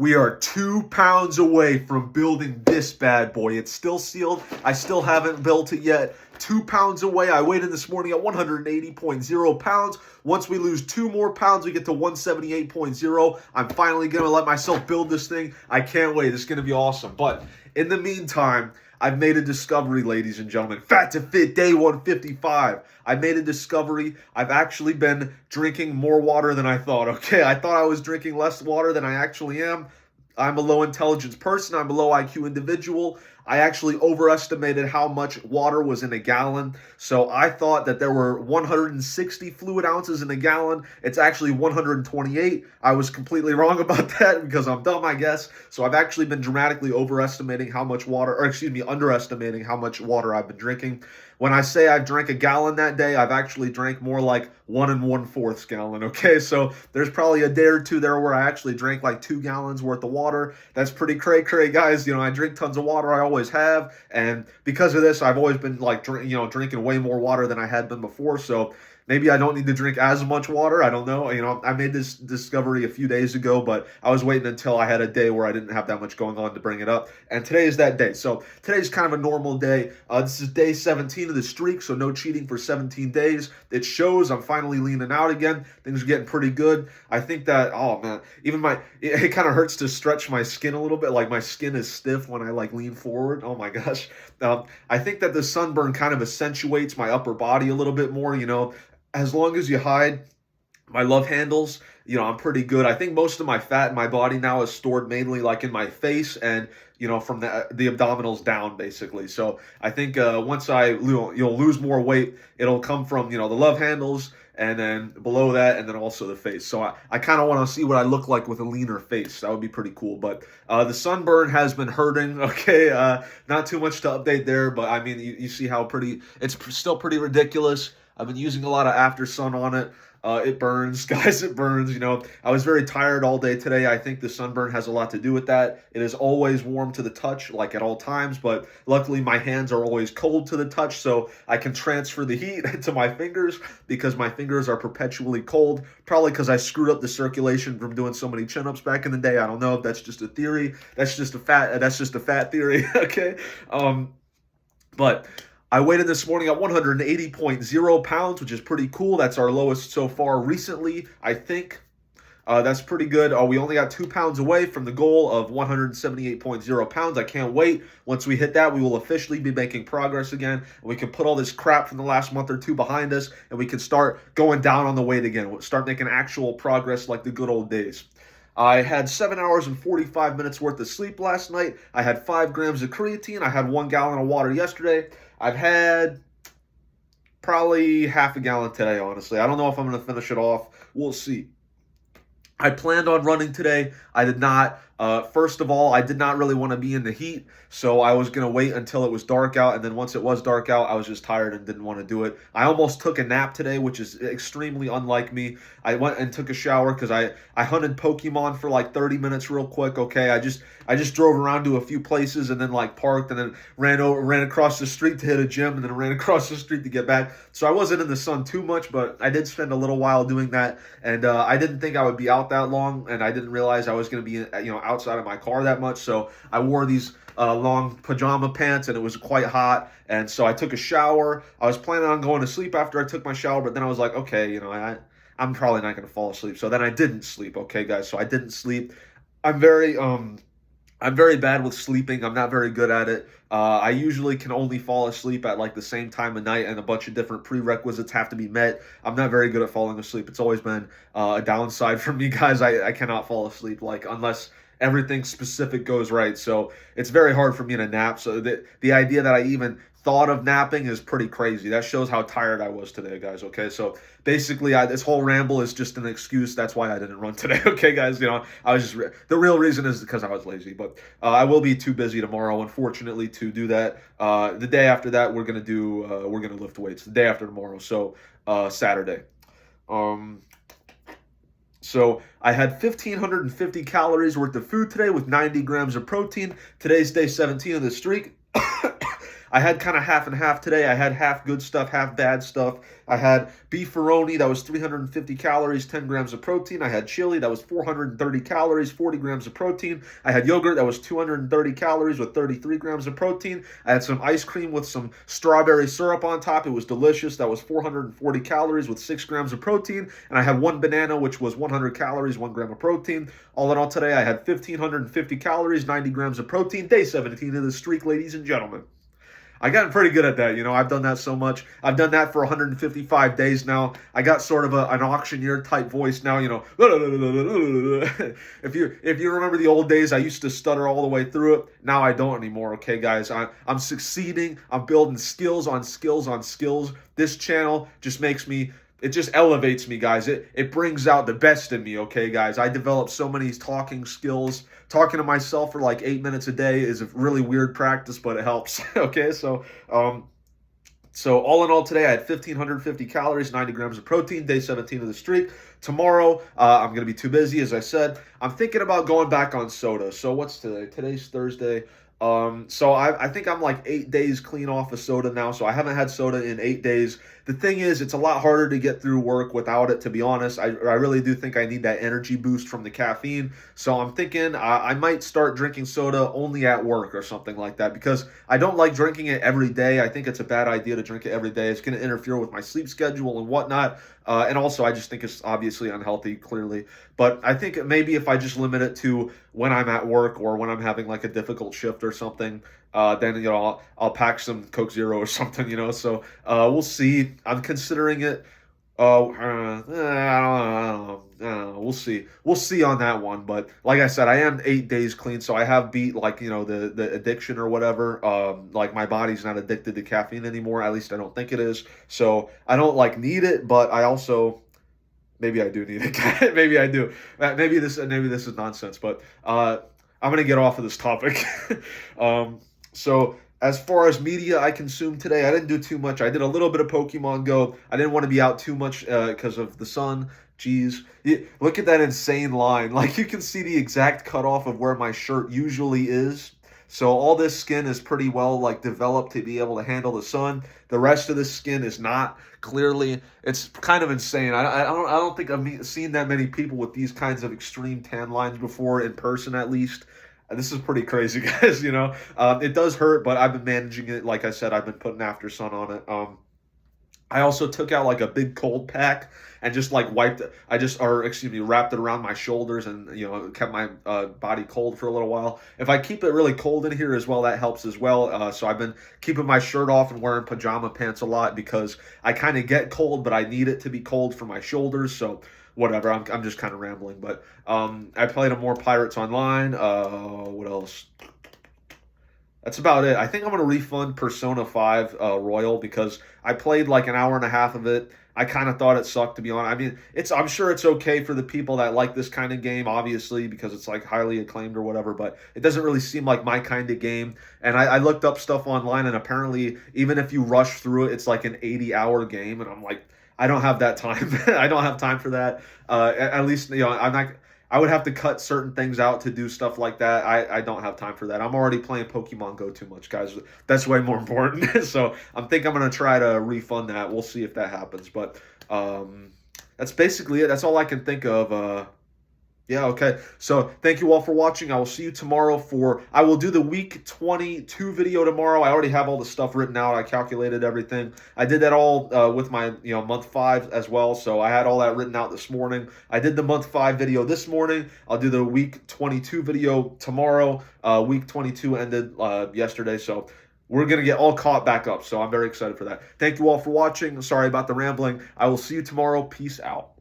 We are 2 pounds away from building this bad boy. It's still sealed. I still haven't built it yet. 2 pounds away. I weighed in this morning at 180.0 pounds. Once we lose 2 more pounds, we get to 178.0. I'm finally going to let myself build this thing. I can't wait. It's going to be awesome. But in the meantime, I've made a discovery, ladies and gentlemen. Fat to Fit Day 155. I made a discovery. I've actually been drinking more water than I thought. Okay, I thought I was drinking less water than I actually am. I'm a low intelligence person. I'm a low IQ individual. I actually overestimated how much water was in a gallon. So I thought that there were 160 fluid ounces in a gallon. It's actually 128. I was completely wrong about that because I'm dumb, I guess. So I've actually been dramatically overestimating how much water, or excuse me, underestimating how much water I've been drinking. When I say I've drank a gallon that day, I've actually drank more like 1 1/4 gallon, okay? So there's probably a day or two there where I actually drank like 2 gallons worth of water. That's pretty cray-cray, guys. You know, I drink tons of water. I always have. And because of this, I've always been like, drinking way more water than I had been before. So maybe I don't need to drink as much water. I don't know. You know, I made this discovery a few days ago, but I was waiting until I had a day where I didn't have that much going on to bring it up. And today is that day. So today's kind of a normal day. This is day 17 of the streak, so no cheating for 17 days. It shows I'm finally leaning out again. Things are getting pretty good. I think that, oh man, even it kind of hurts to stretch my skin a little bit. Like my skin is stiff when I like lean forward. Oh my gosh. I think that the sunburn kind of accentuates my upper body a little bit more, you know. As long as you hide my love handles, you know, I'm pretty good. I think most of my fat in my body now is stored mainly like in my face and, you know, from the abdominals down, basically. So I think once I lose more weight, it'll come from, you know, the love handles and then below that and then also the face. So I kind of want to see what I look like with a leaner face. That would be pretty cool. But the sunburn has been hurting, okay? Not too much to update there, but I mean, you see how it's still pretty ridiculous. I've been using a lot of after sun on it. It burns, guys, it burns. You know, I was very tired all day today. I think the sunburn has a lot to do with that. It is always warm to the touch, like at all times, but luckily my hands are always cold to the touch, so I can transfer the heat to my fingers because my fingers are perpetually cold. Probably because I screwed up the circulation from doing so many chin-ups back in the day. I don't know if that's just a theory. That's just a fat theory, okay? But I weighed in this morning at 180.0 pounds, which is pretty cool. That's our lowest so far recently, I think. That's pretty good. We only got 2 pounds away from the goal of 178.0 pounds. I can't wait. Once we hit that, we will officially be making progress again. And we can put all this crap from the last month or two behind us, and we can start going down on the weight again. We'll start making actual progress like the good old days. I had 7 hours and 45 minutes worth of sleep last night. I had 5 grams of creatine. I had 1 gallon of water yesterday. I've had probably half a gallon today, honestly. I don't know if I'm going to finish it off. We'll see. I planned on running today. I did not. First of all, I did not really want to be in the heat, so I was going to wait until it was dark out, and then once it was dark out, I was just tired and didn't want to do it. I almost took a nap today, which is extremely unlike me. I went and took a shower because I hunted Pokemon for like 30 minutes real quick, okay? I just drove around to a few places and then like parked and then ran across the street to hit a gym and then ran across the street to get back. So I wasn't in the sun too much, but I did spend a little while doing that, and I didn't think I would be out that long, and I didn't realize I was going to be, outside of my car that much. So I wore these long pajama pants, and it was quite hot, and so I took a shower. I was planning on going to sleep after I took my shower, but then I was like, okay, I'm probably not going to fall asleep. So then I didn't sleep, okay, guys? So I didn't sleep. I'm very bad with sleeping. I'm not very good at it. I usually can only fall asleep at like the same time of night, and a bunch of different prerequisites have to be met. I'm not very good at falling asleep. It's always been a downside for me, guys. I cannot fall asleep like unless everything specific goes right. So it's very hard for me to nap. So the idea that I even thought of napping is pretty crazy. That shows how tired I was today, guys, okay? So basically, this whole ramble is just an excuse. That's why I didn't run today, okay, guys? I was just, the real reason is because I was lazy, but I will be too busy tomorrow, unfortunately, to do that. The day after that, we're going to lift weights, the day after tomorrow, so Saturday. So I had 1,550 calories worth of food today with 90 grams of protein. Today's day 17 of the streak. I had kind of half and half today. I had half good stuff, half bad stuff. I had beefaroni, that was 350 calories, 10 grams of protein. I had chili, that was 430 calories, 40 grams of protein. I had yogurt, that was 230 calories with 33 grams of protein. I had some ice cream with some strawberry syrup on top. It was delicious. That was 440 calories with 6 grams of protein. And I had one banana, which was 100 calories, 1 gram of protein. All in all, today I had 1,550 calories, 90 grams of protein. Day 17 of the streak, ladies and gentlemen. I gotten pretty good at that, you know. I've done that so much. I've done that for 155 days now. I got sort of an auctioneer type voice now, you know. If you remember the old days, I used to stutter all the way through it. Now I don't anymore. Okay, guys, I'm succeeding. I'm building skills on skills on skills. This channel just makes me. It just elevates me, guys. It brings out the best in me, okay, guys? I developed so many talking skills. Talking to myself for like 8 minutes a day is a really weird practice, but it helps, okay? So all in all, today I had 1,550 calories, 90 grams of protein, day 17 of the streak. Tomorrow, I'm going to be too busy, as I said. I'm thinking about going back on soda. So what's today? Today's Thursday. So I think I'm like 8 days clean off of soda now. So I haven't had soda in 8 days. The thing is, it's a lot harder to get through work without it, to be honest. I really do think I need that energy boost from the caffeine. So I'm thinking I might start drinking soda only at work or something like that, because I don't like drinking it every day. I think it's a bad idea to drink it every day. It's going to interfere with my sleep schedule and whatnot. And also, I just think it's obviously unhealthy, clearly. But I think maybe if I just limit it to when I'm at work or when I'm having like a difficult shift or something, then, you know, I'll pack some Coke Zero or something, you know. So we'll see. I'm considering it. I don't know. We'll see. We'll see on that one. But like I said, I am 8 days clean, so I have beat, like, you know, the addiction or whatever. Like, my body's not addicted to caffeine anymore. At least I don't think it is. So I don't like need it, but I also. Maybe I do need it. Maybe I do. Maybe this is nonsense. But I'm gonna get off of this topic. So as far as media I consumed today, I didn't do too much. I did a little bit of Pokemon Go. I didn't want to be out too much because of the sun. Jeez. Look at that insane line. Like, you can see the exact cutoff of where my shirt usually is. So all this skin is pretty well like developed to be able to handle the sun. The rest of the skin is not. Clearly, it's kind of insane. I don't think I've seen that many people with these kinds of extreme tan lines before, in person at least. This is pretty crazy, guys, you know. It does hurt, but I've been managing it. Like I said, I've been putting after sun on it. I also took out like a big cold pack and just like wrapped it around my shoulders and, you know, kept my body cold for a little while. If I keep it really cold in here as well, that helps as well. So I've been keeping my shirt off and wearing pajama pants a lot because I kind of get cold, but I need it to be cold for my shoulders. So whatever, I'm just kind of rambling. But I played more Pirates Online. What else? That's about it. I think I'm going to refund Persona 5 Royal because I played like an hour and a half of it. I kind of thought it sucked, to be honest. I mean, I'm sure it's okay for the people that like this kind of game, obviously, because it's like highly acclaimed or whatever, but it doesn't really seem like my kind of game. And I looked up stuff online, and apparently, even if you rush through it, it's like an 80-hour game, and I'm like, I don't have that time. I don't have time for that. At least, you know, I would have to cut certain things out to do stuff like that. I don't have time for that. I'm already playing Pokemon Go too much, guys. That's way more important. So I'm going to try to refund that. We'll see if that happens. But that's basically it. That's all I can think of. Yeah, okay. So thank you all for watching. I will see you tomorrow I will do the week 22 video tomorrow. I already have all the stuff written out. I calculated everything. I did that all with my, you know, month 5 as well. So I had all that written out this morning. I did the month 5 video this morning. I'll do the week 22 video tomorrow. Week 22 ended yesterday. So we're going to get all caught back up. So I'm very excited for that. Thank you all for watching. Sorry about the rambling. I will see you tomorrow. Peace out.